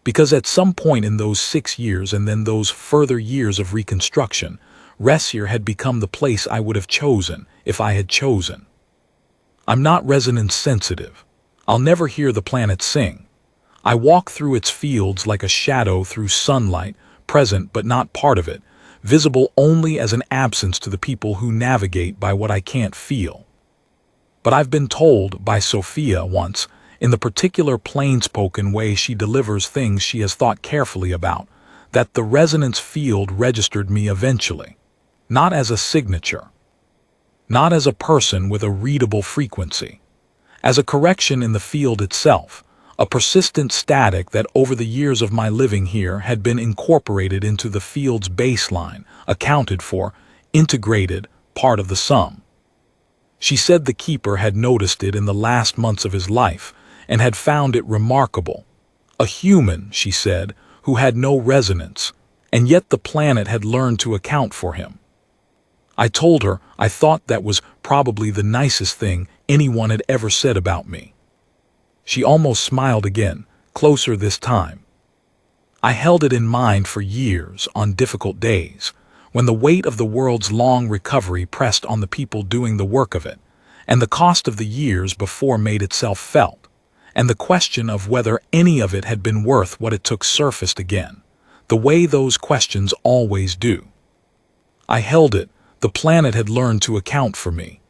Because at some point in those 6 years and then those further years of reconstruction, Ressear had become the place I would have chosen if I had chosen. I'm not resonance sensitive. I'll never hear the planet sing. I walk through its fields like a shadow through sunlight, present but not part of it, visible only as an absence to the people who navigate by what I can't feel. But I've been told by Sophia once, in the particular plain-spoken way she delivers things she has thought carefully about, that the resonance field registered me eventually, not as a signature, not as a person with a readable frequency, as a correction in the field itself, a persistent static that over the years of my living here had been incorporated into the field's baseline, accounted for, integrated, part of the sum. She said the Keeper had noticed it in the last months of his life and had found it remarkable. A human, she said, who had no resonance, and yet the planet had learned to account for him. I told her I thought that was probably the nicest thing anyone had ever said about me. She almost smiled again, closer this time. I held it in mind for years on difficult days, when the weight of the world's long recovery pressed on the people doing the work of it, and the cost of the years before made itself felt, and the question of whether any of it had been worth what it took surfaced again, the way those questions always do. I held it. The planet had learned to account for me.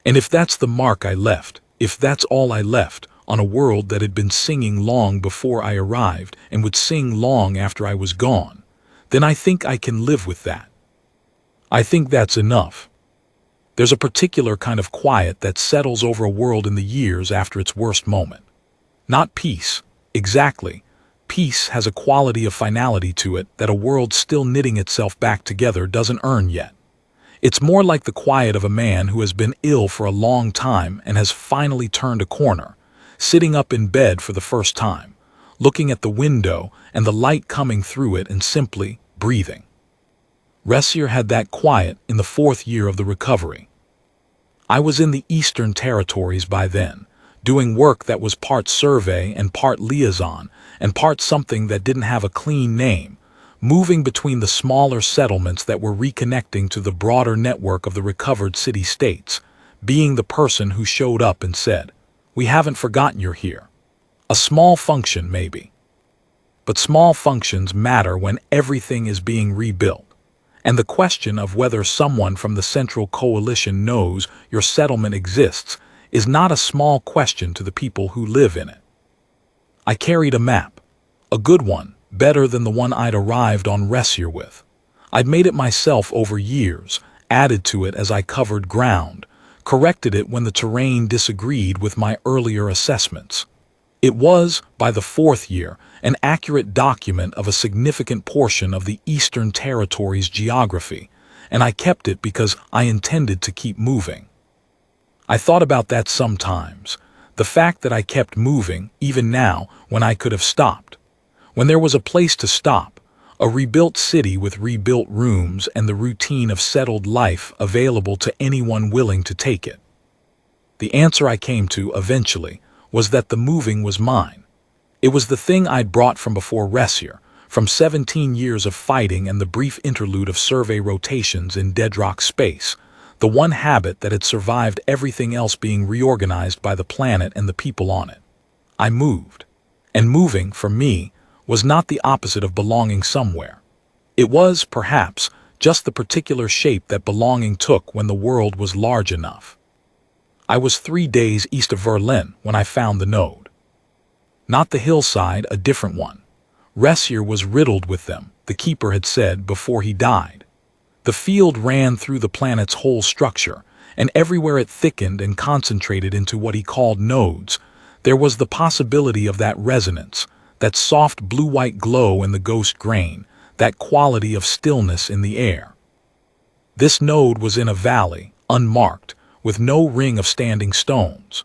And if that's the mark I left, if that's all I left, on a world that had been singing long before I arrived and would sing long after I was gone, then I think I can live with that. I think that's enough. There's a particular kind of quiet that settles over a world in the years after its worst moment. Not peace, exactly. peace has a quality of finality to it that a world still knitting itself back together doesn't earn yet. It's more like the quiet of a man who has been ill for a long time and has finally turned a corner, sitting up in bed for the first time, looking at the window and the light coming through it and simply breathing. Ressear had that quiet in the 4th year of the recovery. I was in the Eastern Territories by then, doing work that was part survey and part liaison and part something that didn't have a clean name, moving between the smaller settlements that were reconnecting to the broader network of the recovered city-states, being the person who showed up and said, "We haven't forgotten you're here." A small function, maybe. But small functions matter when everything is being rebuilt. And the question of whether someone from the Central Coalition knows your settlement exists is not a small question to the people who live in it. I carried a map, a good one, better than the one I'd arrived on Ressear with. I'd made it myself over years, added to it as I covered ground, corrected it when the terrain disagreed with my earlier assessments. It was, by the 4th year, an accurate document of a significant portion of the Eastern Territories' geography, and I kept it because I intended to keep moving. I thought about that sometimes, the fact that I kept moving, even now, when I could have stopped. When there was a place to stop, a rebuilt city with rebuilt rooms and the routine of settled life available to anyone willing to take it. The answer I came to, eventually, was that the moving was mine. It was the thing I'd brought from before Ressear, from 17 years of fighting and the brief interlude of survey rotations in Deadrock space, the one habit that had survived everything else being reorganized by the planet and the people on it. I moved. And moving, for me, was not the opposite of belonging somewhere. It was, perhaps, just the particular shape that belonging took when the world was large enough. I was 3 days east of Berlin when I found the node. Not the hillside, a different one. Ressear was riddled with them, the keeper had said before he died. The field ran through the planet's whole structure, and everywhere it thickened and concentrated into what he called nodes, there was the possibility of that resonance, that soft blue-white glow in the ghost grain, that quality of stillness in the air. This node was in a valley, unmarked, with no ring of standing stones.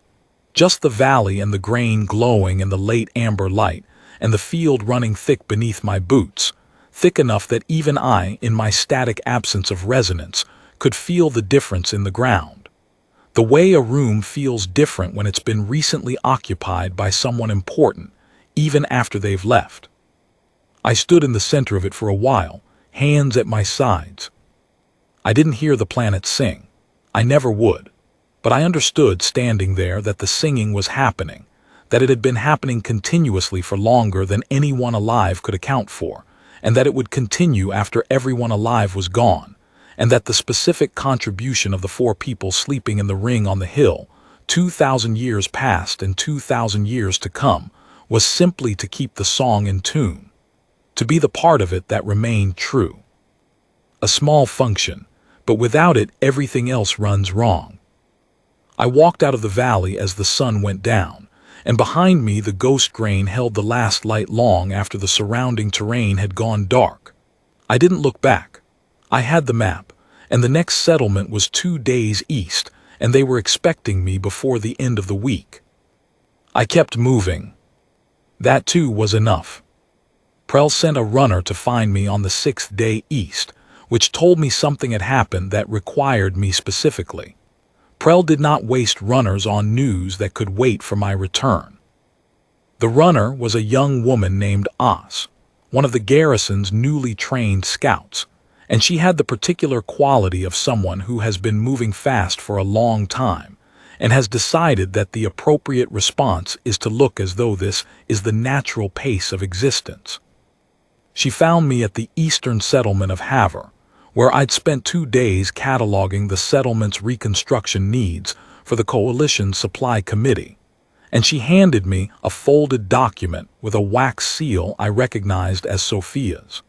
Just the valley and the grain glowing in the late amber light, and the field running thick beneath my boots, thick enough that even I, in my static absence of resonance, could feel the difference in the ground. The way a room feels different when it's been recently occupied by someone important, even after they've left. I stood in the center of it for a while, hands at my sides. I didn't hear the planet sing. I never would. But I understood standing there that the singing was happening, that it had been happening continuously for longer than anyone alive could account for, and that it would continue after everyone alive was gone, and that the specific contribution of the 4 people sleeping in the ring on the hill, 2,000 years past and 2,000 years to come, was simply to keep the song in tune, to be the part of it that remained true. A small function, but without it everything else runs wrong. I walked out of the valley as the sun went down, and behind me the ghost grain held the last light long after the surrounding terrain had gone dark. I didn't look back. I had the map, and the next settlement was 2 days east, and they were expecting me before the end of the week. I kept moving. That too was enough. Prell sent a runner to find me on the 6th day east, which told me something had happened that required me specifically. Prell did not waste runners on news that could wait for my return. The runner was a young woman named Os, one of the garrison's newly trained scouts, and she had the particular quality of someone who has been moving fast for a long time and has decided that the appropriate response is to look as though this is the natural pace of existence. She found me at the eastern settlement of Havre, where I'd spent 2 days cataloging the settlement's reconstruction needs for the Coalition's Supply Committee, and she handed me a folded document with a wax seal I recognized as Sophia's.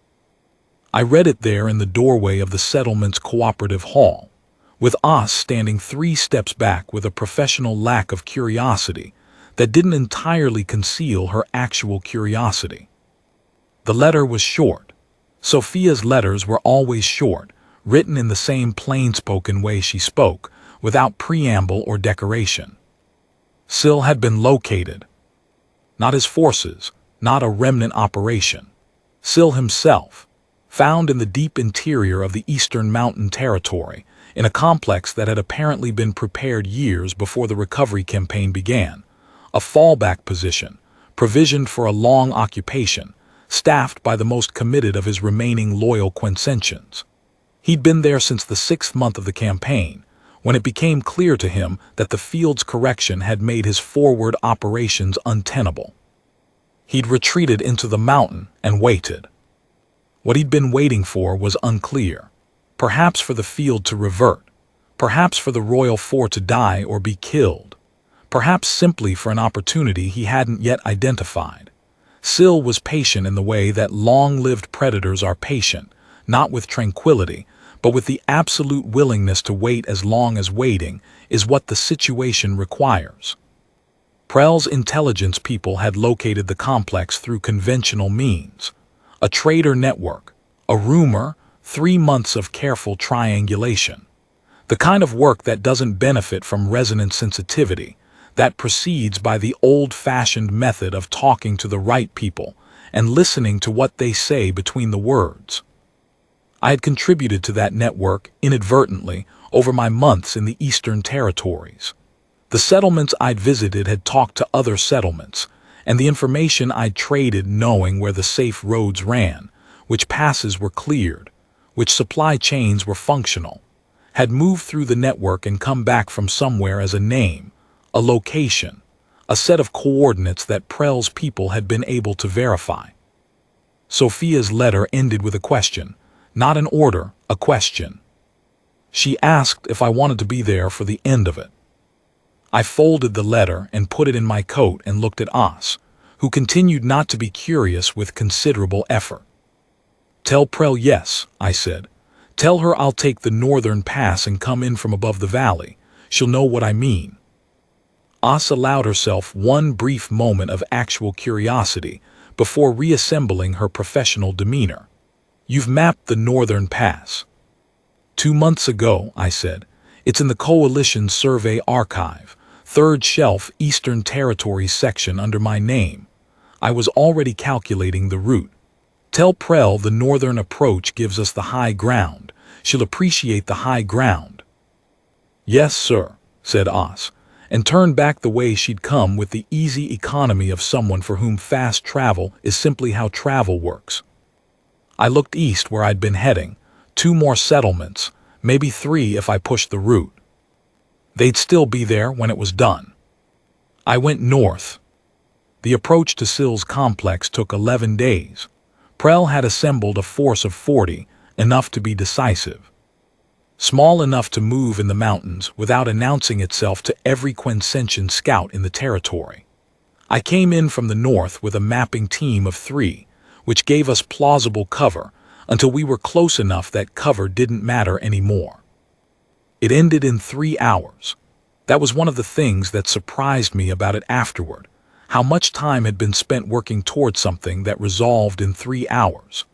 I read it there in the doorway of the settlement's cooperative hall, with Os standing 3 steps back with a professional lack of curiosity that didn't entirely conceal her actual curiosity. The letter was short. Sophia's letters were always short, written in the same plain-spoken way she spoke, without preamble or decoration. Syl had been located. Not his forces, not a remnant operation. Syl himself, found in the deep interior of the Eastern Mountain Territory, in a complex that had apparently been prepared years before the recovery campaign began, a fallback position, provisioned for a long occupation, staffed by the most committed of his remaining loyal Quintessentians. He'd been there since the 6th month of the campaign, when it became clear to him that the field's correction had made his forward operations untenable. He'd retreated into the mountain and waited. What he'd been waiting for was unclear. Perhaps for the field to revert, perhaps for the royal four to die or be killed, perhaps simply for an opportunity he hadn't yet identified. Syl was patient in the way that long-lived predators are patient, not with tranquility, but with the absolute willingness to wait as long as waiting is what the situation requires. Prell's intelligence people had located the complex through conventional means. A trader network, a rumor, 3 months of careful triangulation. The kind of work that doesn't benefit from resonance sensitivity, that proceeds by the old-fashioned method of talking to the right people and listening to what they say between the words. I had contributed to that network inadvertently over my months in the Eastern Territories. The settlements I'd visited had talked to other settlements, and the information I'd traded knowing where the safe roads ran, which passes were cleared, which supply chains were functional, had moved through the network and come back from somewhere as a name, a location, a set of coordinates that Prell's people had been able to verify. Sophia's letter ended with a question, not an order, a question. She asked if I wanted to be there for the end of it. I folded the letter and put it in my coat and looked at Os, who continued not to be curious with considerable effort. "Tell Prell yes," I said. "Tell her I'll take the northern pass and come in from above the valley. She'll know what I mean." Os allowed herself one brief moment of actual curiosity before reassembling her professional demeanor. "You've mapped the northern pass." 2 months ago, I said. "It's in the Coalition Survey Archive, 3rd shelf Eastern Territories section under my name. I was already calculating the route. Tell Prell the northern approach gives us the high ground. She'll appreciate the high ground." "Yes, sir," said Os, and turned back the way she'd come with the easy economy of someone for whom fast travel is simply how travel works. I looked east where I'd been heading, 2 more settlements, maybe 3 if I pushed the route. They'd still be there when it was done. I went north. The approach to Syl's complex took 11 days. Prell had assembled a force of 40, enough to be decisive. Small enough to move in the mountains without announcing itself to every Quintessentian scout in the territory. I came in from the north with a mapping team of 3, which gave us plausible cover until we were close enough that cover didn't matter anymore. It ended in 3 hours. That was one of the things that surprised me about it afterward, how much time had been spent working toward something that resolved in 3 hours.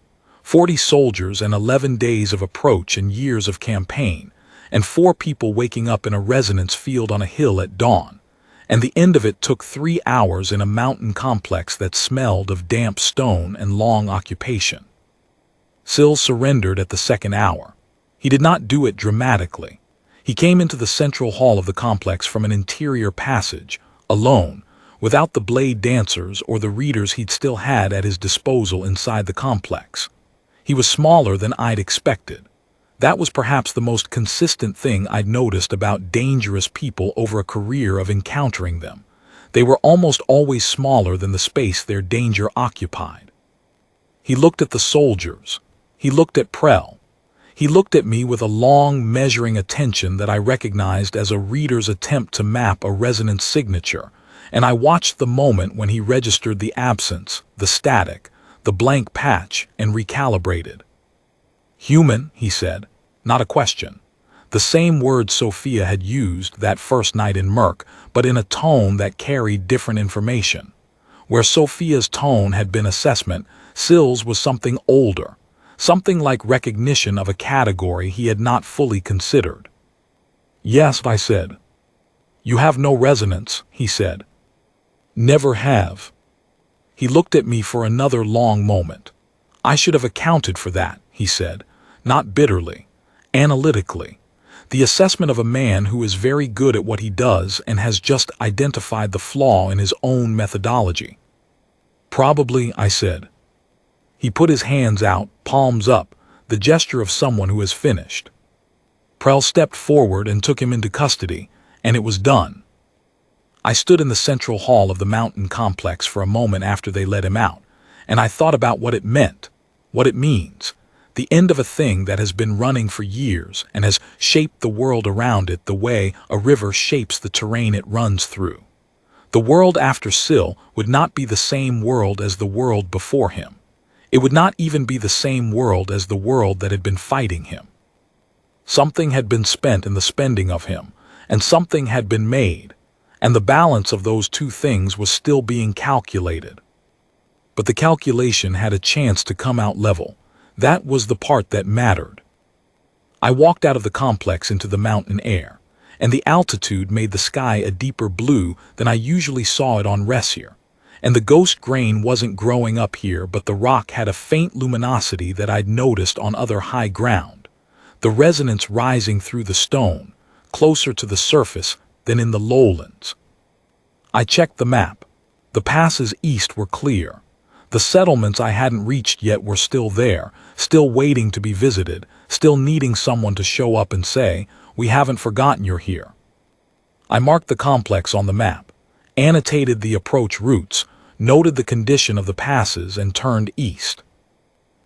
40 soldiers and 11 days of approach and years of campaign, and 4 people waking up in a resonance field on a hill at dawn. And the end of it took 3 hours in a mountain complex that smelled of damp stone and long occupation. Syl surrendered at the 2nd hour. He did not do it dramatically. He came into the central hall of the complex from an interior passage, alone, without the blade dancers or the readers he'd still had at his disposal inside the complex. He was smaller than I'd expected. That was perhaps the most consistent thing I'd noticed about dangerous people over a career of encountering them. They were almost always smaller than the space their danger occupied. He looked at the soldiers. He looked at Prell. He looked at me with a long, measuring attention that I recognized as a reader's attempt to map a resonance signature, and I watched the moment when he registered the absence, the static, the blank patch, and recalibrated. "Human," he said, not a question. The same word Sophia had used that first night in Merc, but in a tone that carried different information. Where Sophia's tone had been assessment, Sill's was something older, something like recognition of a category he had not fully considered. "Yes," I said. "You have no resonance," he said. "Never have." He looked at me for another long moment. "I should have accounted for that," he said, not bitterly, analytically. The assessment of a man who is very good at what he does and has just identified the flaw in his own methodology. "Probably," I said. He put his hands out, palms up, the gesture of someone who has finished. Prell stepped forward and took him into custody, and it was done. I stood in the central hall of the mountain complex for a moment after they let him out, and I thought about what it meant, what it means, the end of a thing that has been running for years and has shaped the world around it the way a river shapes the terrain it runs through. The world after Sill would not be the same world as the world before him. It would not even be the same world as the world that had been fighting him. Something had been spent in the spending of him, and something had been made, and the balance of those two things was still being calculated. But the calculation had a chance to come out level. That was the part that mattered. I walked out of the complex into the mountain air, and the altitude made the sky a deeper blue than I usually saw it on Ressear, and the ghost grain wasn't growing up here, but the rock had a faint luminosity that I'd noticed on other high ground, the resonance rising through the stone, closer to the surface than in the lowlands. I checked the map. The passes east were clear. The settlements I hadn't reached yet were still there, still waiting to be visited, still needing someone to show up and say, "We haven't forgotten you're here." I marked the complex on the map, annotated the approach routes, noted the condition of the passes, and turned east.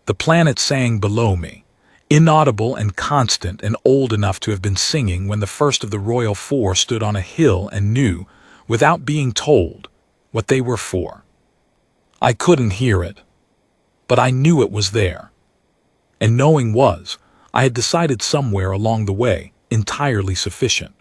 The planet sang below me, inaudible and constant and old enough to have been singing when the first of the Royal Four stood on a hill and knew, without being told, what they were for. I couldn't hear it, but I knew it was there. And knowing was, I had decided somewhere along the way, entirely sufficient.